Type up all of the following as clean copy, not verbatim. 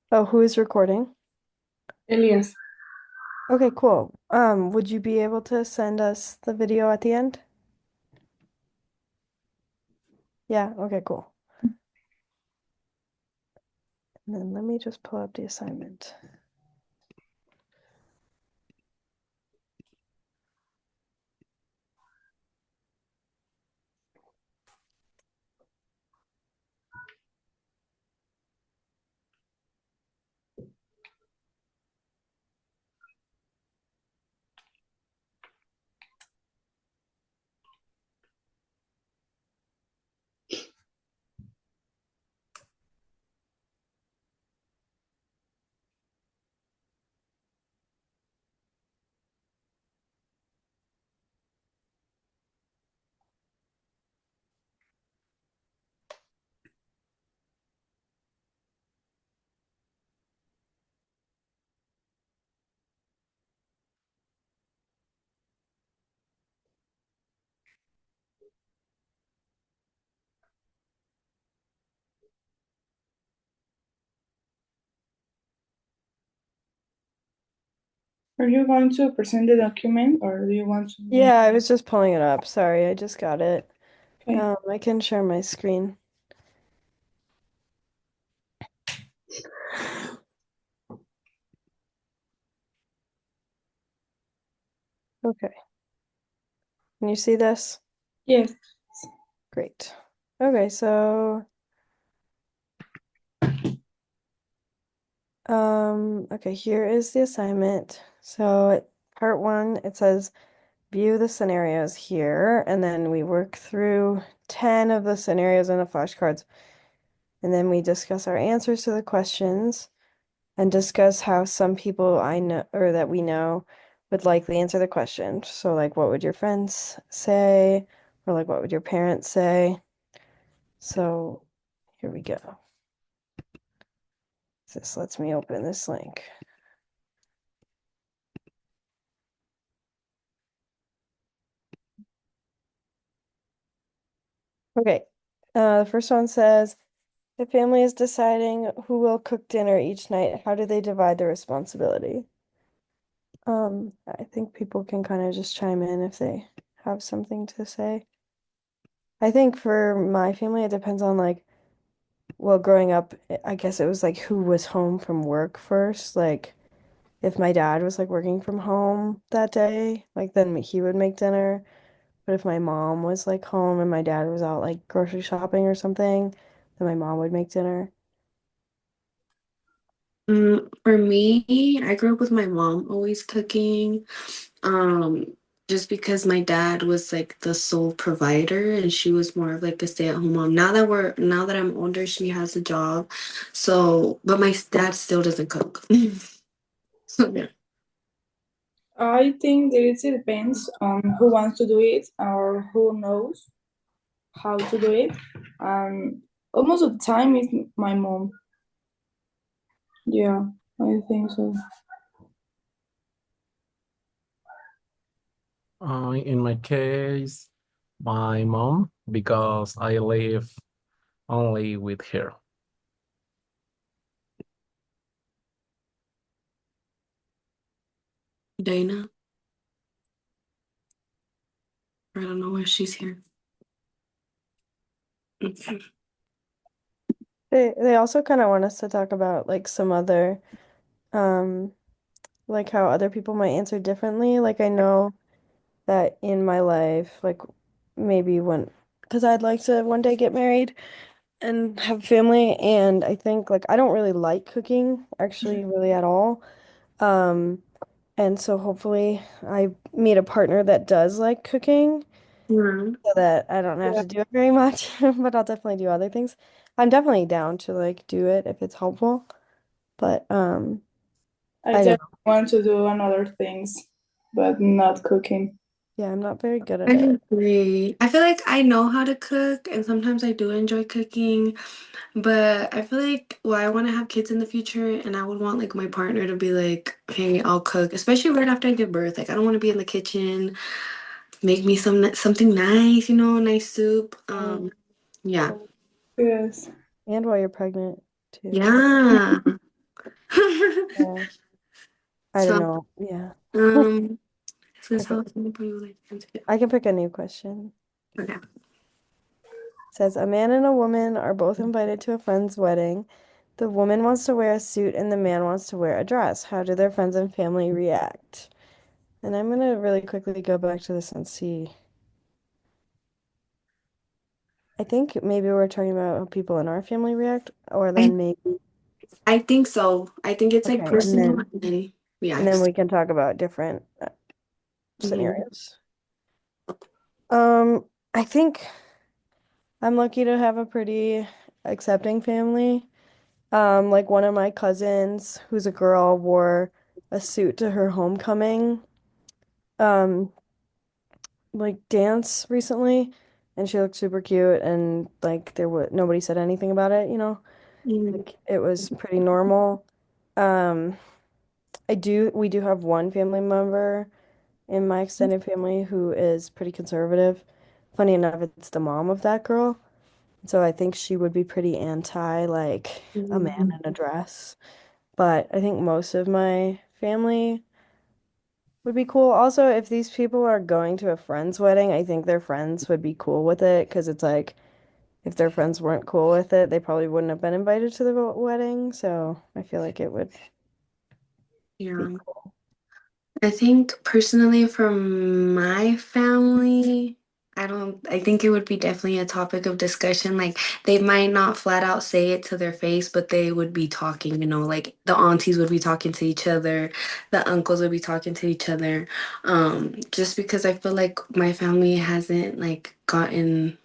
Oh, who is recording? Elias. Okay, cool. Would you be able to send us the video at the end? Yeah, okay, cool. And then let me just pull up the assignment. Are you going to present the document or do you want to me? Yeah, I was just pulling it up. Sorry, I just got it. Okay. I can share my screen. Okay. Can you see this? Yes. Great. Okay, so okay, here is the assignment. So part one, it says view the scenarios here, and then we work through 10 of the scenarios in the flashcards. And then we discuss our answers to the questions and discuss how some people I know or that we know would likely answer the question. So, like, what would your friends say? Or, like, what would your parents say? So, here we go. This lets me open this link. Okay. The first one says, the family is deciding who will cook dinner each night. How do they divide the responsibility? I think people can kind of just chime in if they have something to say. I think for my family, it depends on like, well, growing up, I guess it was like who was home from work first. Like, if my dad was like working from home that day, like then he would make dinner. But if my mom was like home and my dad was out like grocery shopping or something, then my mom would make dinner. For me, I grew up with my mom always cooking. Um, just because my dad was like the sole provider and she was more of like a stay-at-home mom. Now that I'm older, she has a job. So, but my dad still doesn't cook. So yeah. I think that it depends on who wants to do it or who knows how to do it. Almost of the time it's my mom. Yeah, I think so. In my case, my mom, because I live only with her. Dana, I don't know why she's here. Okay. They also kind of want us to talk about like some other um like how other people might answer differently. Like I know that in my life, like maybe when, because I'd like to one day get married and have family, and I think like I don't really like cooking actually really at all. Um, and so hopefully I meet a partner that does like cooking Yeah. so that I don't have Yeah, to do it very much, but I'll definitely do other things. I'm definitely down to like do it if it's helpful, but I I just don't know. want to do another things, but not cooking. Yeah, I'm not very good at I it. agree. I feel like I know how to cook, and sometimes I do enjoy cooking. But I feel like, well, I want to have kids in the future, and I would want like my partner to be like, "Hey, I'll cook," especially right after I give birth. Like, I don't want to be in the kitchen. Make me something nice, nice soup. Mm. Yeah, Yes. And while you're pregnant too. yeah. Yeah. I don't So, know. Yeah. um, is this Okay. how anybody would like to answer it? I can pick a new question. Okay. Says a man and a woman are both invited to a friend's wedding. The woman wants to wear a suit and the man wants to wear a dress. How do their friends and family react? And I'm gonna really quickly go back to this and see. I think maybe we're talking about how people in our family react, or I then maybe I think so. I think it's like okay, and personal then and then and then reacts. we can talk about different Hmm. scenarios. Um, I think I'm lucky to have a pretty accepting family. Like one of my cousins, who's a girl, wore a suit to her homecoming, um, like dance recently, and she looked super cute, and like there was nobody said anything about it, you know? Hmm. Like it was pretty normal. Um, we do have one family member in my extended family who is pretty conservative. Funny enough, it's the mom of that girl. So I think she would be pretty anti like a man Hmm. in a dress. But I think most of my family would be cool. Also, if these people are going to a friend's wedding, I think their friends would be cool with it because it's like if their friends weren't cool with it, they probably wouldn't have been invited to the wedding. So I feel like it would be Yeah. cool. I think personally from my family, I think it would be definitely a topic of discussion. Like they might not flat out say it to their face, but they would be talking, like the aunties would be talking to each other, the uncles would be talking to each other. Just because I feel like my family hasn't like gotten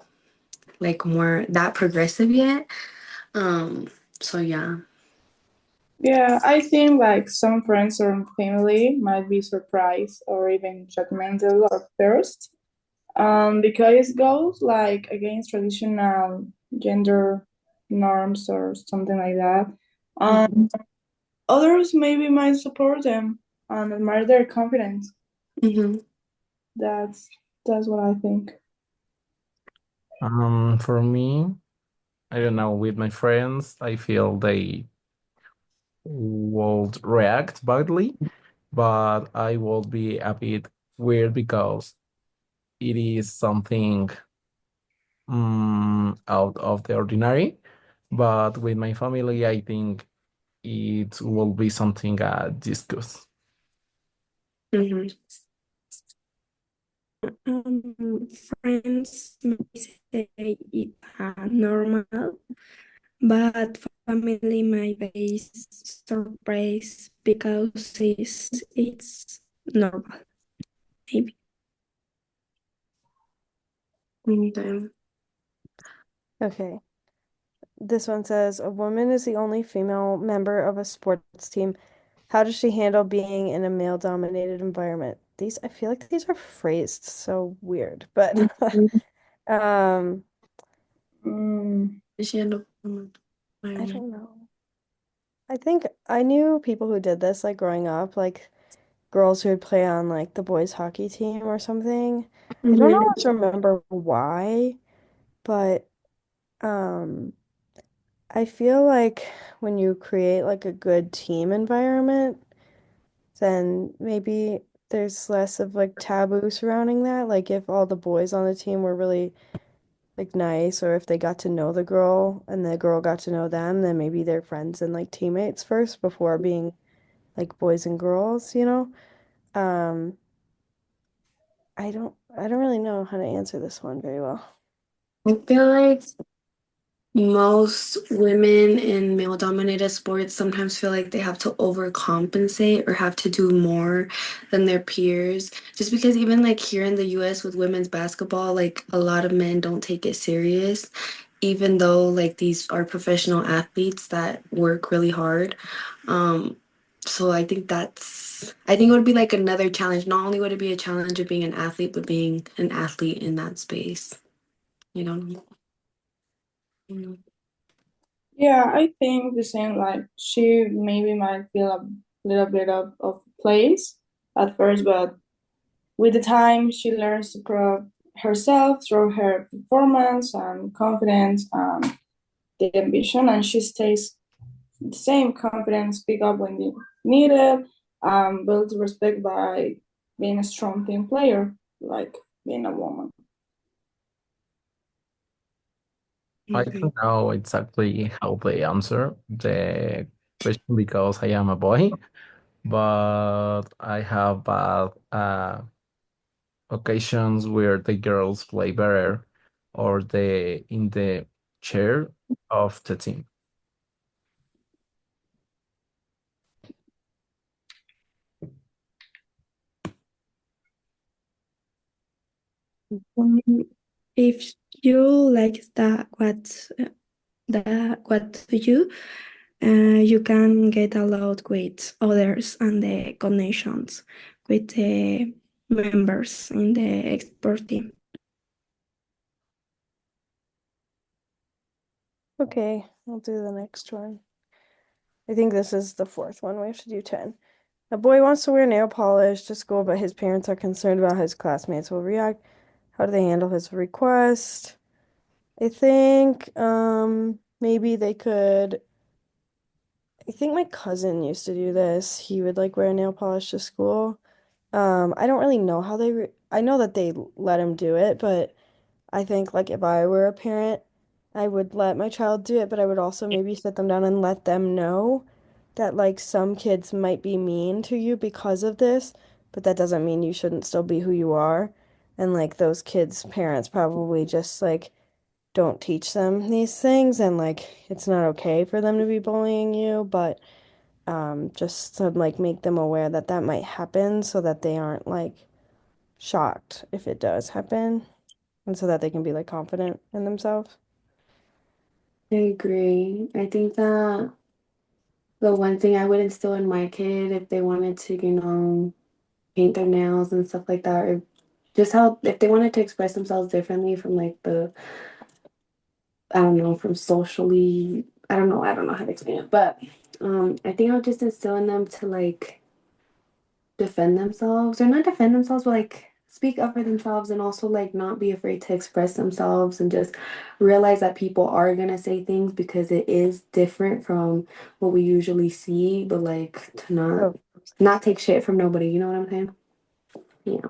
like more that progressive yet. Um, so yeah. Yeah, I think like some friends or family might be surprised or even judgmental at first, because it goes like against traditional gender norms or something like that. Um, Mhm. Others maybe might support them and admire their confidence. Mhm. That's that's what I think. For me, I don't know, with my friends, I feel they would react badly, but I will be a bit weird because it is something out of the ordinary. But with my family, I think it will be something discuss. Mhm. Friends may say it normal, but family might be surprised because it's normal, maybe. Okay. Okay. This one says a woman is the only female member of a sports team. How does she handle being in a male-dominated environment? These, I feel like these are phrased so weird, but Mhm. um, Mm, Does she end up I environment? don't know. I think I knew people who did this like growing up, like girls who would play on like the boys hockey team or something. I don't Mhm. always remember why, but um I feel like when you create like a good team environment, then maybe there's less of like taboo surrounding that. Like if all the boys on the team were really like nice, or if they got to know the girl and the girl got to know them, then maybe they're friends and like teammates first before being like boys and girls, you know? Um, I don't really know how to answer this one very well. I feel like most women in male dominated sports sometimes feel like they have to overcompensate or have to do more than their peers. Just because even like here in the US with women's basketball, like a lot of men don't take it serious, even though like these are professional athletes that work really hard. Um, so I think it would be like another challenge. Not only would it be a challenge of being an athlete, but being an athlete in that space. You know? Mm. yeah, I think the same. Like she maybe might feel a little bit of place at first, but with the time she learns to prove herself through her performance and confidence and the ambition, and she stays the same confidence, speak up when needed, build respect by being a strong team player, like being a woman. I Okay. don't know exactly how they answer the question because I am a boy, but I have occasions where the girls play better or the in the chair of the team. Um, if you like that, what do you can get along with others and the connections with the members in the expert team. Okay, I'll do the next one. I think this is the fourth one. We have to do 10. A boy wants to wear nail polish to school, but his parents are concerned about how his classmates will react. How do they handle his request? I think maybe they could. I think my cousin used to do this. He would like wear nail polish to school. I don't really know how they I know that they let him do it, but I think like if I were a parent, I would let my child do it, but I would also maybe sit them down and let them know that like some kids might be mean to you because of this, but that doesn't mean you shouldn't still be who you are. And like those kids' parents probably just like don't teach them these things and like it's not okay for them to be bullying you, but just to like make them aware that that might happen so that they aren't like shocked if it does happen and so that they can be like confident in themselves. I agree. I think that the one thing I would instill in my kid if they wanted to, paint their nails and stuff like that, or just how if they wanted to express themselves differently from like I don't know, from socially, I don't know how to explain it, but I think I'll just instill in them to like defend themselves or not defend themselves, but like speak up for themselves and also like not be afraid to express themselves and just realize that people are gonna say things because it is different from what we usually see, but like to Oh, not take shit from nobody, you know what I'm saying? Yeah.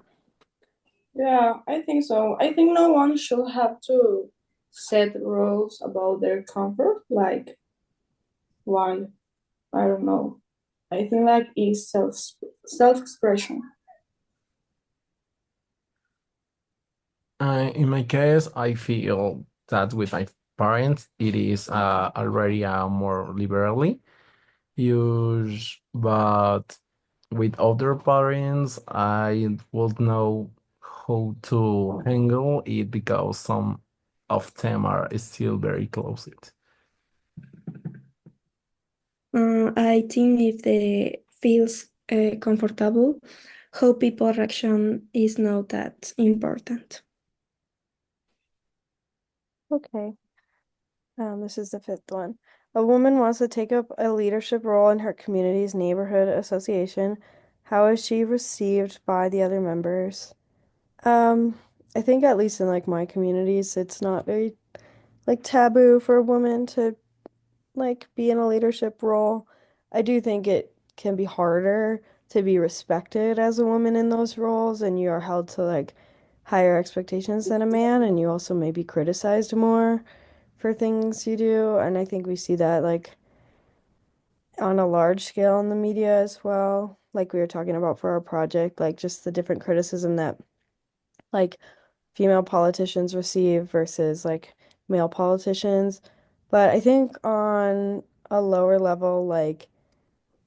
Yeah, I think so. I think no one should have to set rules about their comfort. Like, why? I don't know. I think like it's self expression. In my case, I feel that with my parents, it is already more liberally used, but with other parents, I would know how to handle it because some of them are still very closet. I think if they feels comfortable, how people reaction is not that important. okay. This is the fifth one. A woman wants to take up a leadership role in her community's neighborhood association. How is she received by the other members? Um, I think at least in like my communities, it's not very like taboo for a woman to like be in a leadership role. I do think it can be harder to be respected as a woman in those roles, and you are held to like higher expectations than a man, and you also may be criticized more for things you do. And I think we see that like on a large scale in the media as well, like we were talking about for our project, like just the different criticism that like female politicians receive versus like male politicians. But I think on a lower level, like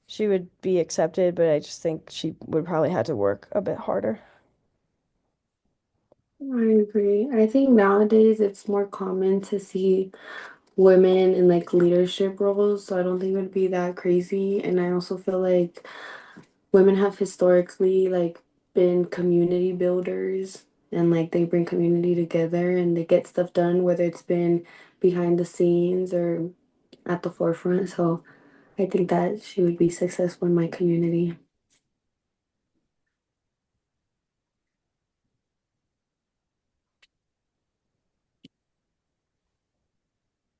she would be accepted, but I just think she would probably have to work a bit harder. I agree. I think nowadays it's more common to see women in like leadership roles, so I don't think it would be that crazy. And I also feel like women have historically like been community builders and like they bring community together and they get stuff done, whether it's been behind the scenes or at the forefront. So I think that she would be successful in my community.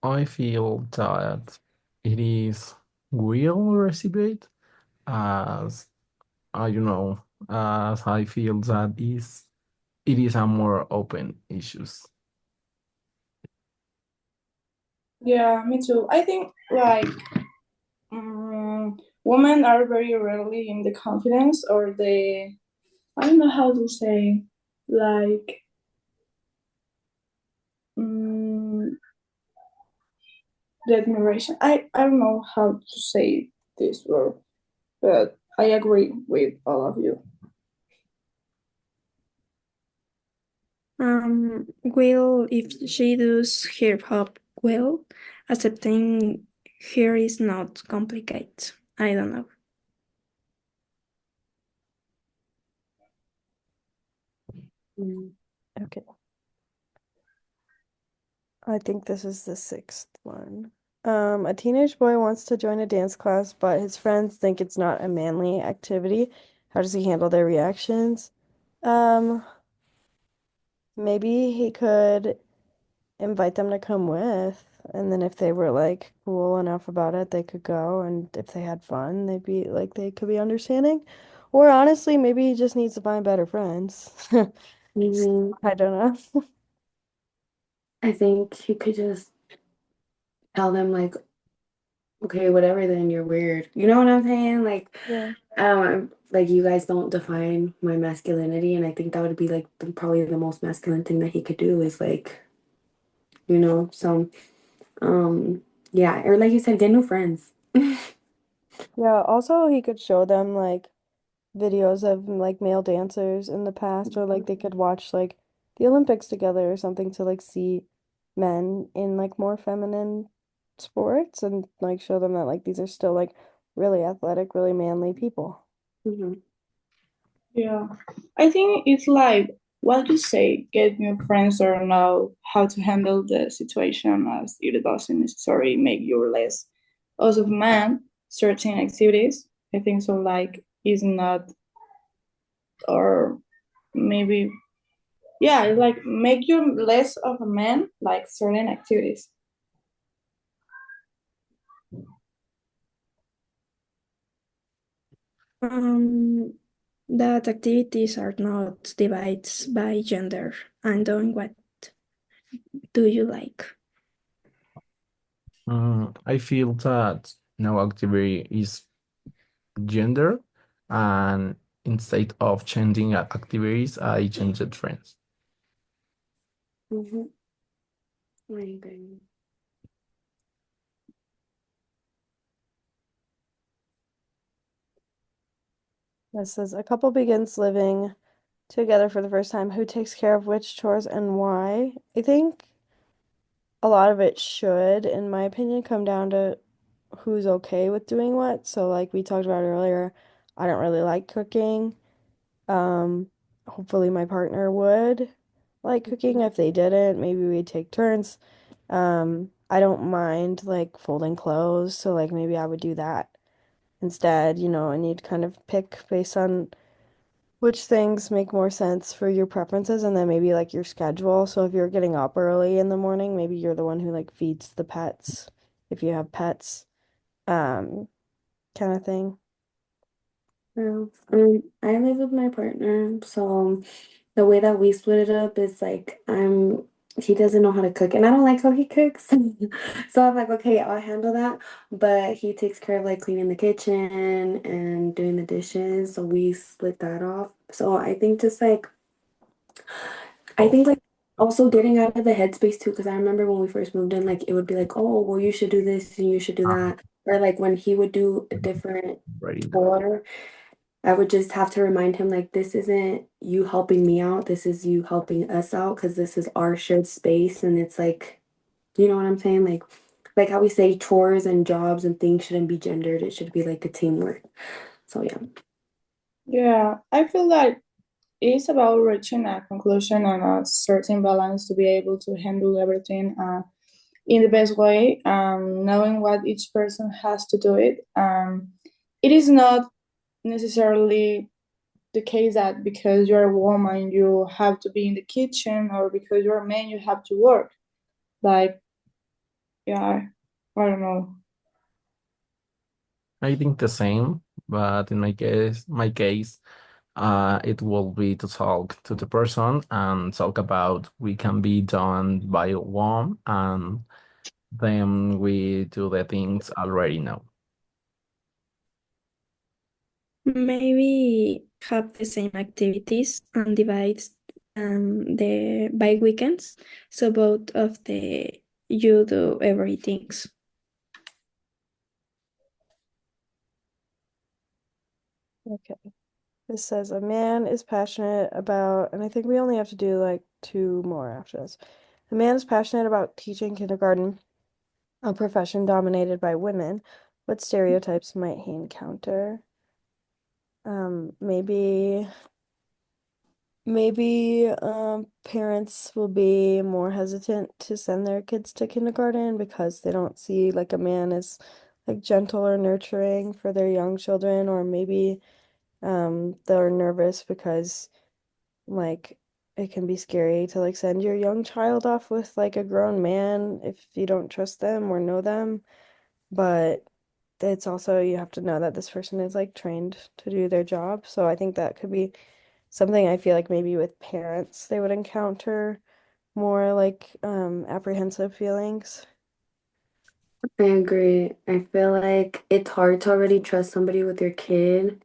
I feel that it is. will receive it, as you know, as I feel that it is a more open issues. Yeah, me too. I think like women are very rarely in the confidence or the I don't know how to say like um, the admiration. I don't know how to say this word, but I agree with all of you. Well, if she does hip hop well, accepting her is not complicated. I don't know. Mm. Okay. I think this is the sixth one. A teenage boy wants to join a dance class, but his friends think it's not a manly activity. How does he handle their reactions? Um, Maybe he could invite them to come with, and then if they were like cool enough about it, they could go, and if they had fun, they could be understanding. Or honestly, maybe he just needs to find better friends. Mhm. I don't know. I think you could just tell them like, okay, whatever, then you're weird. You know what I'm saying? Yeah. Like you guys don't define my masculinity, and I think that would be like probably the most masculine thing that he could do is like, so yeah, or like you said, get new friends. Yeah, also he could show them like videos of like male dancers in the past, or like they could watch like the Olympics together or something to like see men in like more feminine sports and like show them that like these are still like really athletic, really manly people. Mhm. Yeah, I think it's like what you say, get new friends or know how to handle the situation as it doesn't necessarily make you less as of man certain activities. I think so like is not or maybe yeah, like make you less of a man like certain activities. Um, that activities are not divided by gender and doing what do you like? I feel that no activity is gender, and instead of changing activities, I changed friends. Mhm. I agree. This says a couple begins living together for the first time. Who takes care of which chores and why? I think a lot of it should, in my opinion, come down to who's okay with doing what. So like we talked about earlier, I don't really like cooking. Um, Hopefully my partner would like cooking. If they didn't, maybe we'd take turns. I don't mind like folding clothes, so like maybe I would do that instead, and you'd kind of pick based on which things make more sense for your preferences and then maybe like your schedule. So if you're getting up early in the morning, maybe you're the one who like feeds the pets if you have pets, um, kind of thing. Well, I live with my partner, so the way that we split it up is like he doesn't know how to cook, and I don't like how he cooks. So I'm like, okay, I'll handle that, but he takes care of like cleaning the kitchen and doing the dishes, so we split that off. So I think like also getting out of the headspace too, because I remember when we first moved in, like it would be like, oh, well, you should do this and you should do that, or like when he would do a different Right. chore. I would just have to remind him, like, this isn't you helping me out. This is you helping us out because this is our shared space. And it's like, you know what I'm saying? Like how we say chores and jobs and things shouldn't be gendered. It should be like a teamwork. So yeah. Yeah, I feel like it's about reaching a conclusion and a certain balance to be able to handle everything in the best way, knowing what each person has to do it. It is not necessarily the case that because you're a woman you have to be in the kitchen or because you're a man you have to work. Like, yeah, I don't know. I think the same, but in my case, it will be to talk to the person and talk about we can be done by one, and then we do the things already know. Maybe have the same activities and divide the by weekends. So both of the you do everything. Okay. This says a man is passionate about, and I think we only have to do like two more after this. A man is passionate about teaching kindergarten, a profession dominated by women. What stereotypes might he encounter? Maybe parents will be more hesitant to send their kids to kindergarten because they don't see like a man as like gentle or nurturing for their young children, or maybe they're nervous because like it can be scary to like send your young child off with like a grown man if you don't trust them or know them. But it's also you have to know that this person is like trained to do their job. So I think that could be something I feel like maybe with parents they would encounter more like apprehensive feelings. I agree. I feel like it's hard to already trust somebody with your kid,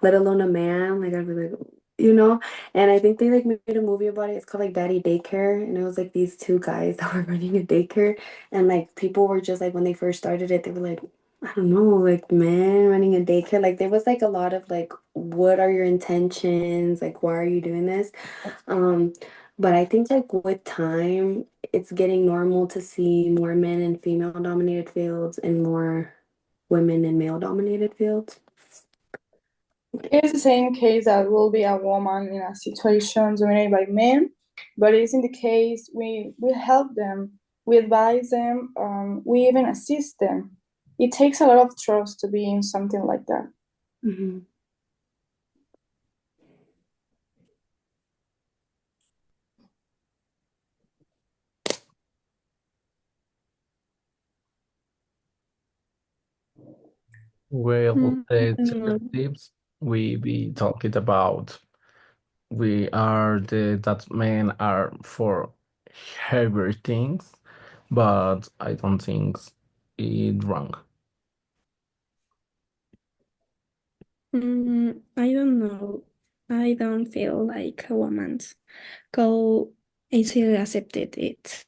let alone a man. Like I'd be like, you know. And I think they like made a movie about it. It's called like Daddy Daycare, and it was like these two guys that were running a daycare, and like people were just like when they first started it, they were like, I don't know, like man running a daycare. Like there was like a lot of like, what are your intentions? Like why are you doing this? Um, but I think like with time, it's getting normal to see more men in female dominated fields and more women in male dominated fields. It is the same case that will be a woman in a situation dominated by men, but it is in the case we help them, we advise them, we even assist them. It takes a lot of trust to be in something like that. Mhm. Well, I the don't know. stereotypes we be talking about, we are the that men are for heavier things, but I don't think it wrong. I don't know. I don't feel like a woman's go easily accepted it.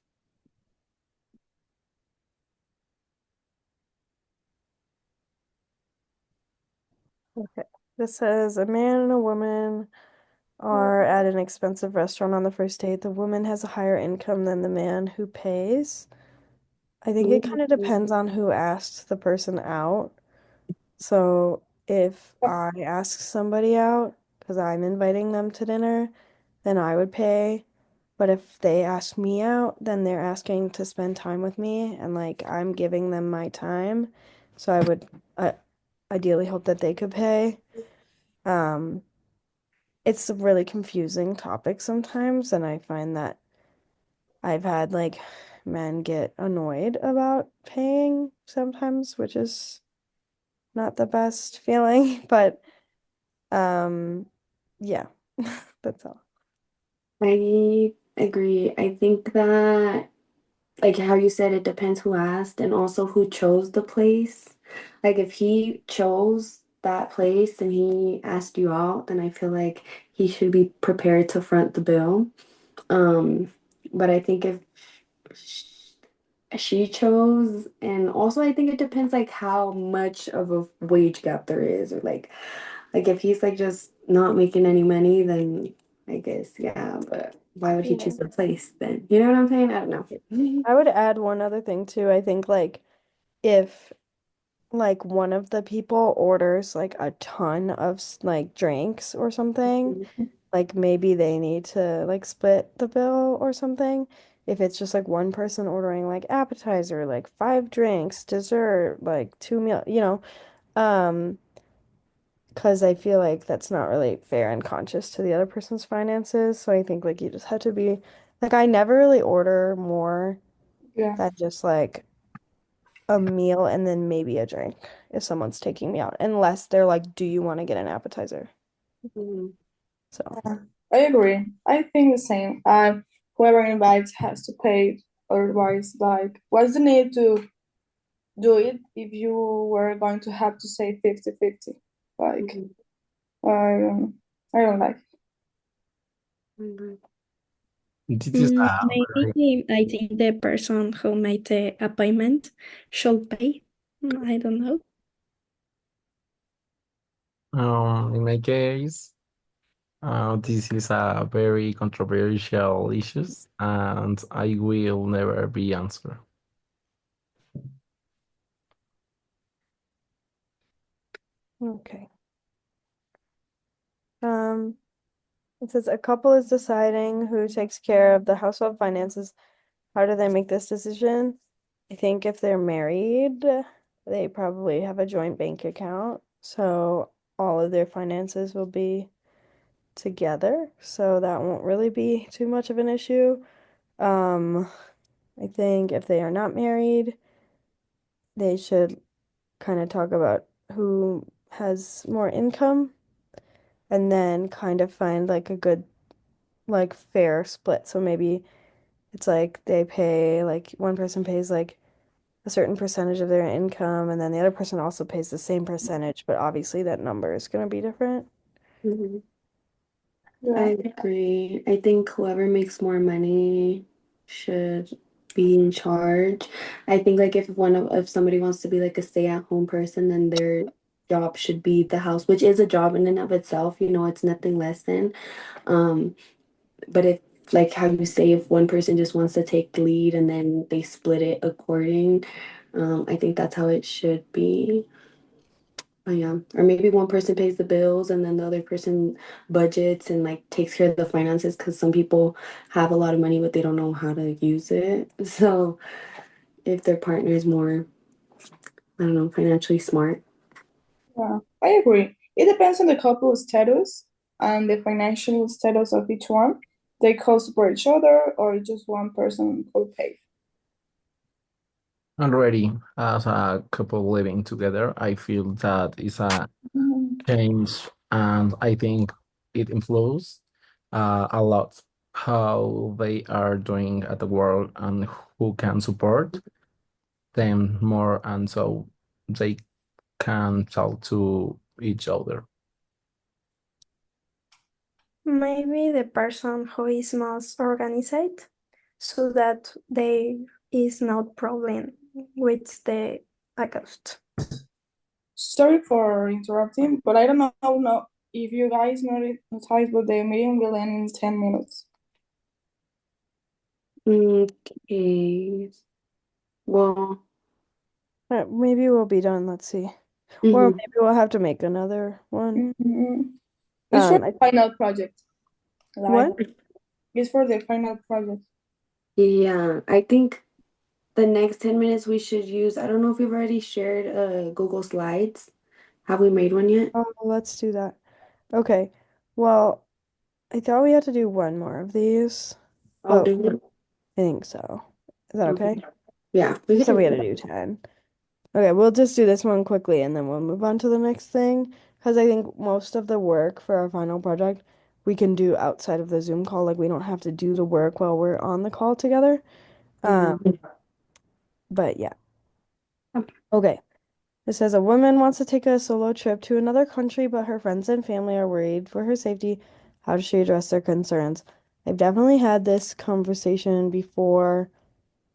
Okay. This says a man and a woman are at an expensive restaurant on the first date. The woman has a higher income than the man who pays. I think it kind of Ooh. depends on who asked the person out. So if I ask somebody out because I'm inviting them to dinner, then I would pay. But if they ask me out, then they're asking to spend time with me and like I'm giving them my time. So I would ideally hope that they could pay. Um, it's a really confusing topic sometimes, and I find that I've had like men get annoyed about paying sometimes, which is not the best feeling, but um yeah, that's all. I agree. I think that, like how you said, it depends who asked and also who chose the place. Like if he chose that place and he asked you out, then I feel like he should be prepared to front the bill. Um, but I think if she chose, and also I think it depends like how much of a wage gap there is, or like if he's like just not making any money, then I guess yeah, but why would he Yeah. choose the place then? You know what I'm saying? I don't know. I would add one other thing too. I think like if like one of the people orders like a ton of like drinks or something, like maybe they need to like split the bill or something. If it's just like one person ordering like appetizer, like five drinks, dessert, like two meal, um, because I feel like that's not really fair and conscious to the other person's finances. So I think like you just have to be like I never really order more Yeah. than just like a meal and then maybe a drink if someone's taking me out, unless they're like, do you want to get an appetizer? Mhm. So, Yeah, I agree. I think the same. Whoever invites has to pay. Otherwise, like, what's the need to do it if you were going to have to say 50-50? Like, Mhm. I don't, I don't like it. Mhm. This is a very Maybe I think the person who made the appointment should pay. I don't know. in my case, this is a very controversial issues, and I will never be answer. okay. Um, it says a couple is deciding who takes care of the household finances. How do they make this decision? I think if they're married, they probably have a joint bank account, so all of their finances will be together, so that won't really be too much of an issue. Um, I think if they are not married, they should kind of talk about who has more income and then kind of find like a good, like fair split. So maybe it's like they pay, like one person pays like a certain percentage of their income, and then the other person also pays the same percentage, but obviously that number is going to be different. Mhm. Yeah, I agree. I think whoever makes more money should be in charge. I think like if somebody wants to be like a stay-at-home person, then their job should be the house, which is a job in and of itself, it's nothing less than. Um, but if like how you say, if one person just wants to take the lead and then they split it I think that's how it should be. Oh, yeah. Or maybe one person pays the bills and then the other person budgets and like takes care of the finances because some people have a lot of money but they don't know how to use it. So if their partner is more, I don't know, financially smart. yeah, I agree. It depends on the couple status and the financial status of each one. They co-support each other, or just one person co-pay. Already, as a couple living together, I feel that is a Mhm. change, and I think it influences a lot how they are doing at the work and who can support them more, and so they can talk to each other. Maybe the person who is most organized so that there is no problem with the August. Sorry for interrupting, but I don't know no, if you guys noticed, but the meeting will end in 10 minutes. Okay. Well, Maybe we'll be done. Let's see. Or mhm. maybe we'll have to make another one. Mhm. It's for I, the final project. Like, what? it's for the final project. Yeah, I think the next 10 minutes we should use, I don't know if we've already shared Google Slides. Have we made one yet? Oh, let's do that. Okay. Well, I thought we had to do one more of these, Oh, but did we? I think so. Is that Okay. okay? Yeah, we You could said we do had to do 10. Okay, we'll just do this one quickly and then we'll move on to the next thing. Because I think most of the work for our final project we can do outside of the Zoom call. Like we don't have to do the work while we're on the call together. Um, Mhm. but yeah. Okay. It says a woman wants to take a solo trip to another country, but her friends and family are worried for her safety. How does she address their concerns? I've definitely had this conversation before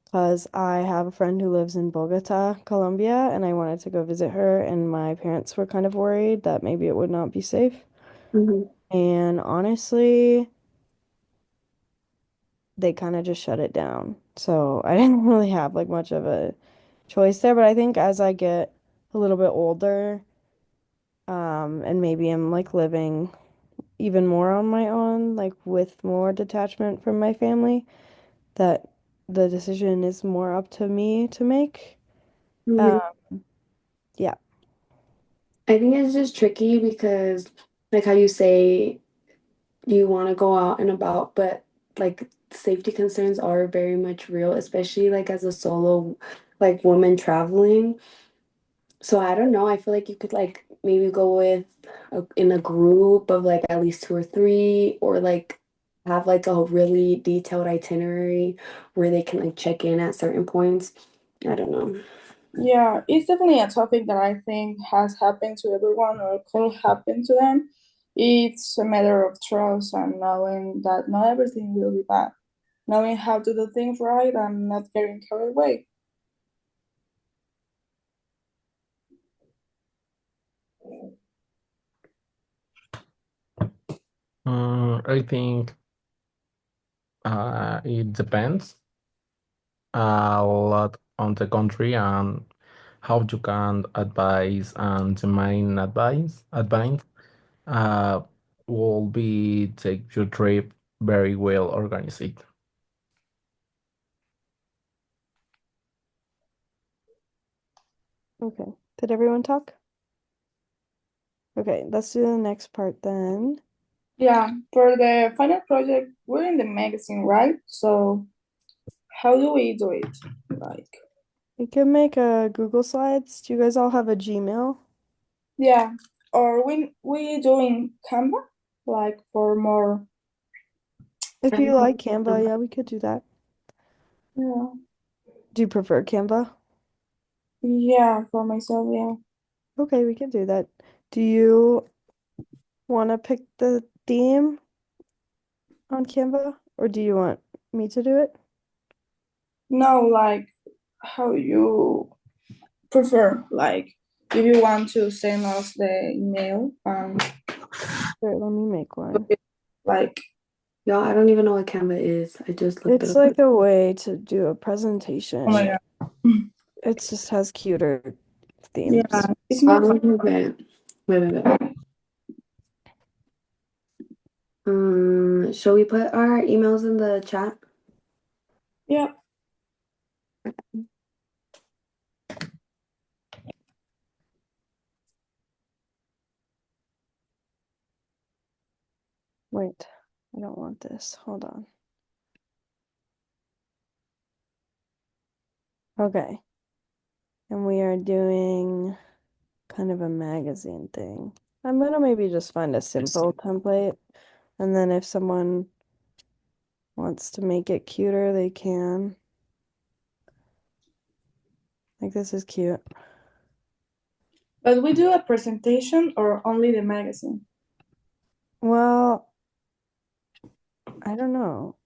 because I have a friend who lives in Bogota, Colombia, and I wanted to go visit her, and my parents were kind of worried that maybe it would not be safe. Mhm. And honestly, they kind of just shut it down. So I didn't really have like much of a choice there, but I think as I get a little bit older, and maybe I'm like living even more on my own, like with more detachment from my family, that the decision is more up to me to make. Mhm. Uh, yeah. I think it's just tricky because, like how you say, you want to go out and about, but like safety concerns are very much real, especially like as a solo. like women traveling. So I don't know. I feel like you could like maybe go with in a group of like at least two or three, or like have like a really detailed itinerary where they can like check in at certain points. I don't know. Yeah, it's definitely a topic that I think has happened to everyone or could happen to them. It's a matter of trust and knowing that not everything will be bad. Knowing how to do things right and not getting carried away. I think it depends a lot on the country and how you can advise, and the main advice uh, will be take your trip very well organized. Okay. Did everyone talk? Okay, let's do the next part then. Yeah, for the final project, we're in the magazine, right? So how do we do it? Like, We can make a Google Slides. Do you guys all have a Gmail? yeah, or we doing Canva, like for more, If you like Canva, yeah, we could do that. yeah, Do you prefer Canva? yeah, for myself, yeah. Okay, we can do that. Do you want to pick the theme on Canva, or do you want me to do it? No, like how you prefer, like if you want to send us the email and Sure, let me make one. like, Y'all, I don't even know what Canva is. I just looked it It's up. like a way to do a oh my presentation. god, It just has cuter themes. yeah, it's more fun. Okay. Wait. Shall we put our emails in the chat? Yeah, Wait, I don't want this. Hold on. Okay, and we are doing kind of a magazine thing. I'm gonna maybe just find a simple template, and then if someone wants to make it cuter, they can. Like this is cute. but we do a presentation or only the magazine. Well, I don't know.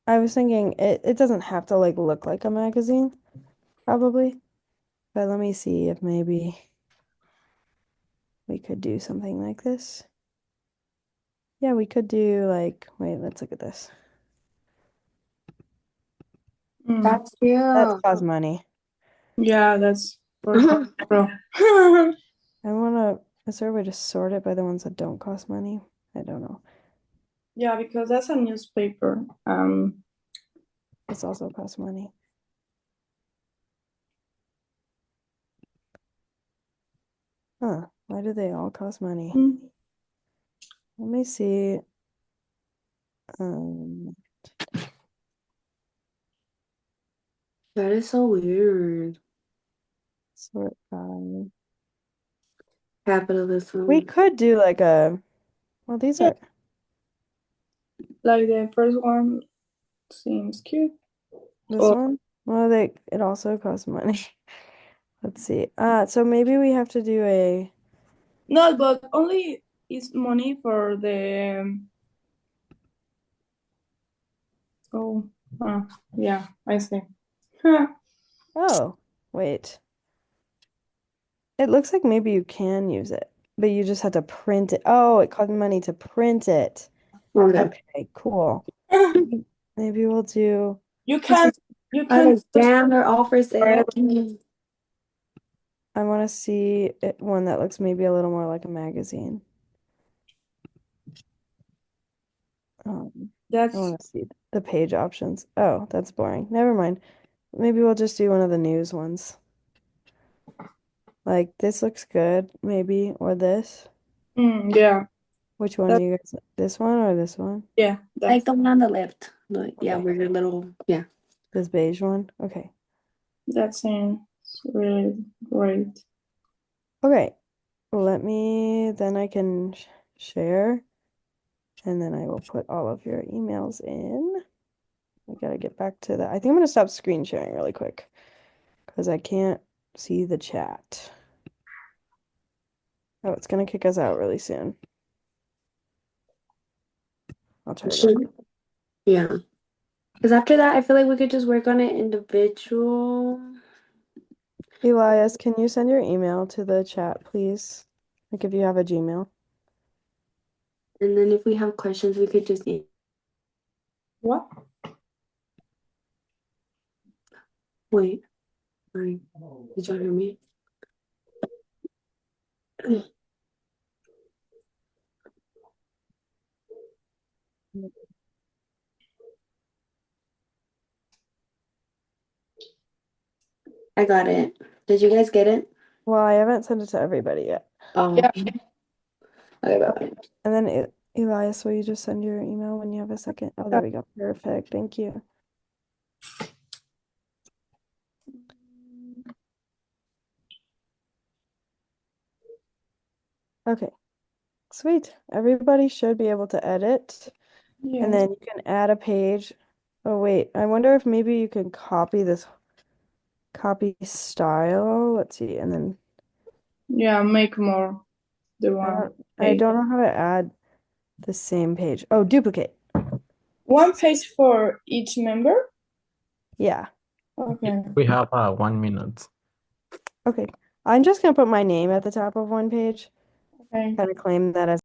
I was thinking it doesn't have to like look like a magazine, probably. But let me see if maybe we could do something like this. Yeah, we could do like, wait, let's look at this. Mm. That's That cute. costs money. Yeah, that's for pro. I wanna, is there a way to sort it by the ones that don't cost money? I don't know. Yeah, because that's a newspaper. This also costs money. Huh, why do they all cost money? Mm. Let me see. Um, That is so weird. sort by. We Capitalism. could do like a, well, these Yeah, are like the first one seems cute. this Or one. Well, it also costs money. Let's see. So maybe we have to do a, no, but only is money for the oh, yeah, I see. Huh. oh, wait. It looks like maybe you can use it, but you just have to print it. Oh, it costs money to print it. Okay. Okay, cool. Maybe we'll do, You This can is you can oh, damn, they're all for sale. I want to see one that looks maybe a little more like a magazine. I that's want to see the page options. Oh, that's boring. Never mind. Maybe we'll just do one of the news ones. Like this looks good, maybe, or this. yeah, Which one do that you guys, this one or this one? yeah, Like that's the one on the left. Yeah, Okay, where your little, yeah. this beige one. Okay. That seems really great. Okay, then I can share, and then I will put all of your emails in. I gotta get back to that. I think I'm gonna stop screen sharing really quick because I can't see the chat. Oh, it's gonna kick us out really soon. I'll try again. Yeah. Because after that, I feel like we could just work on it individual. Elias, can you send your email to the chat, please? Like if you have a Gmail. And then if we have questions, we could just. What? Wait. Sorry. Did you hear me? I got it. Did you guys get it? Well, I haven't sent it to everybody yet. Oh. Yeah. Okay, bye. And then Elias, will you just send your email when you have a second? Oh, there we go. Perfect. Thank you. Okay. Sweet. Everybody should be able to edit. And Yes. then you can add a page. Oh, wait. I wonder if maybe you can copy style. Let's see. And then Yeah, make more the one I page. don't know how to add the same page. Oh, duplicate. One page for each member? Yeah. Okay. We have 1 minute. Okay. I'm just gonna put my name at the top of one page. Okay. Kind of claim that as